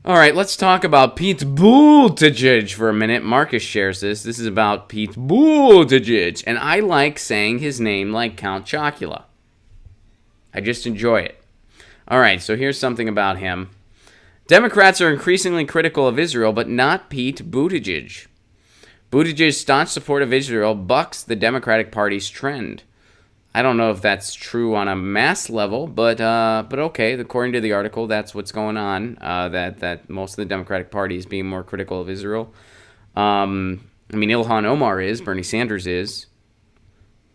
All right, let's talk about Pete Buttigieg for a minute. Marcus shares this. This is about Pete Buttigieg, and I like saying his name like Count Chocula. I just enjoy it. All right, so here's something about him. Democrats are increasingly critical of Israel, but not Pete Buttigieg. Buttigieg's staunch support of Israel bucks the Democratic Party's trend. I don't know if that's true on a mass level, but okay. According to the article, that's what's going on. That most of the Democratic Party is being more critical of Israel. Ilhan Omar is, Bernie Sanders is,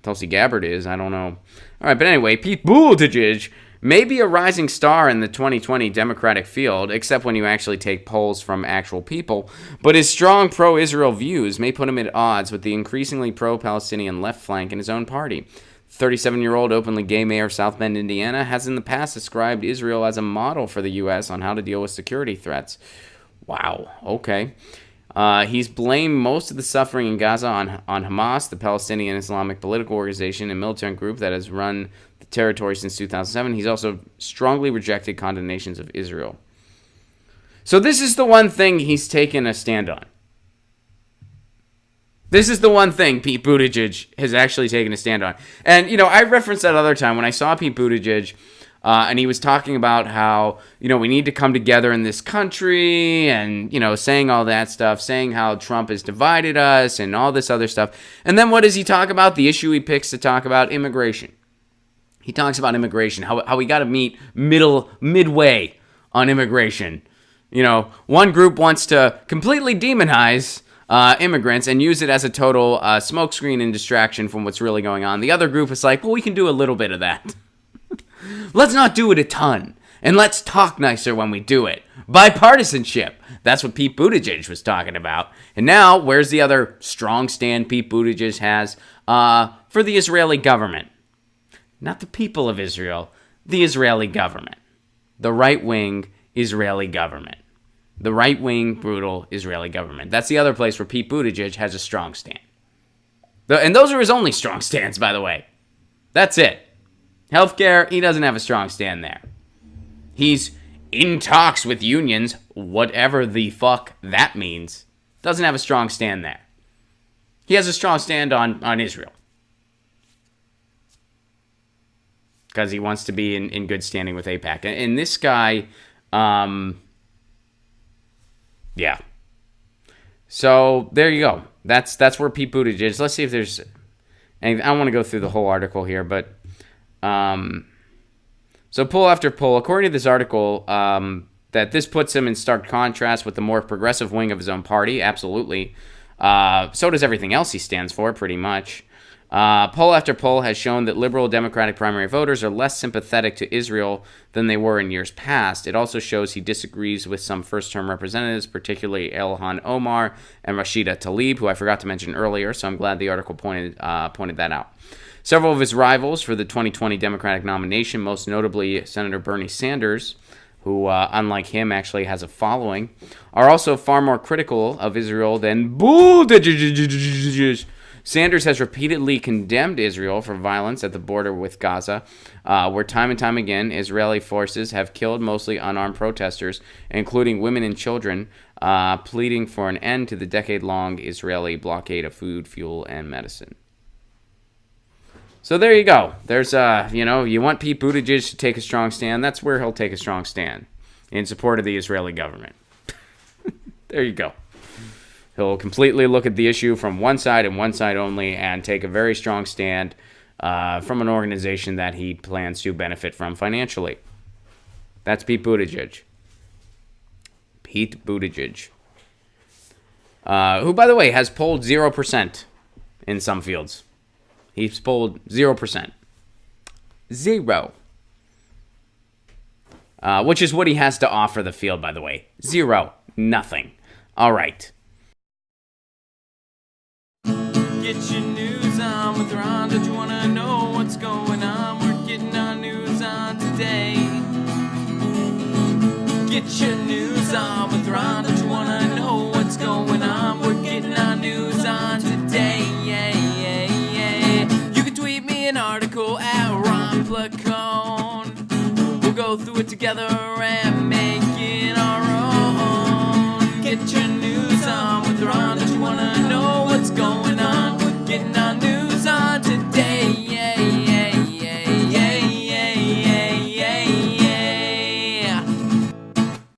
Tulsi Gabbard is. I don't know. All right, but anyway, Pete Buttigieg may be a rising star in the 2020 Democratic field, except when you actually take polls from actual people. But his strong pro-Israel views may put him at odds with the increasingly pro-Palestinian left flank in his own party. 37-year-old openly gay mayor of South Bend, Indiana, has in the past described Israel as a model for the U.S. on how to deal with security threats. Wow, okay. He's blamed most of the suffering in Gaza on Hamas, the Palestinian Islamic political organization and militant group that has run the territory since 2007. He's also strongly rejected condemnations of Israel. So this is the one thing he's taken a stand on. This is the one thing Pete Buttigieg has actually taken a stand on. And, I referenced that other time when I saw Pete Buttigieg, and he was talking about how, we need to come together in this country and, saying all that stuff, saying how Trump has divided us and all this other stuff. And then what does he talk about? The issue he picks to talk about, immigration. He talks about immigration, how we got to meet midway on immigration. One group wants to completely demonize immigrants and use it as a total smokescreen and distraction from what's really going on. The other group is like, well, we can do a little bit of that. Let's not do it a ton. And let's talk nicer when we do it. Bipartisanship. That's what Pete Buttigieg was talking about. And now, where's the other strong stand Pete Buttigieg has for the Israeli government? Not the people of Israel, the Israeli government. The right-wing Israeli government. The right-wing, brutal Israeli government. That's the other place where Pete Buttigieg has a strong stand. And those are his only strong stands, by the way. That's it. Healthcare, he doesn't have a strong stand there. He's in talks with unions, whatever the fuck that means. Doesn't have a strong stand there. He has a strong stand on Israel. Because he wants to be in good standing with AIPAC. And this guy... yeah. So there you go. That's where Pete Buttigieg is. Let's see if there's... And I don't want to go through the whole article here, but... So poll after poll, according to this article, that this puts him in stark contrast with the more progressive wing of his own party. Absolutely. So does everything else he stands for, pretty much. Poll after poll has shown that liberal Democratic primary voters are less sympathetic to Israel than they were in years past. It also shows he disagrees with some first-term representatives, particularly Ilhan Omar and Rashida Tlaib, who I forgot to mention earlier, so I'm glad the article pointed that out. Several of his rivals for the 2020 Democratic nomination, most notably Senator Bernie Sanders, who, unlike him, actually has a following, are also far more critical of Israel than Buttigieg. Sanders has repeatedly condemned Israel for violence at the border with Gaza, where time and time again Israeli forces have killed mostly unarmed protesters, including women and children, pleading for an end to the decade-long Israeli blockade of food, fuel, and medicine. So there you go. There's, you want Pete Buttigieg to take a strong stand. That's where he'll take a strong stand, in support of the Israeli government. There you go. He'll completely look at the issue from one side and one side only and take a very strong stand from an organization that he plans to benefit from financially. That's Pete Buttigieg. Pete Buttigieg. Who, by the way, has polled 0% in some fields. He's polled 0%. Zero. Which is what he has to offer the field, by the way. Zero. Nothing. All right. Get your news on with Ron. Don't you want to know what's going on? We're getting our news on today. Get your news on with Ron. Don't you want to know what's going on? We're getting our news on today. You can tweet me an article at Ron Placone. We'll go through it together and make it our own. get your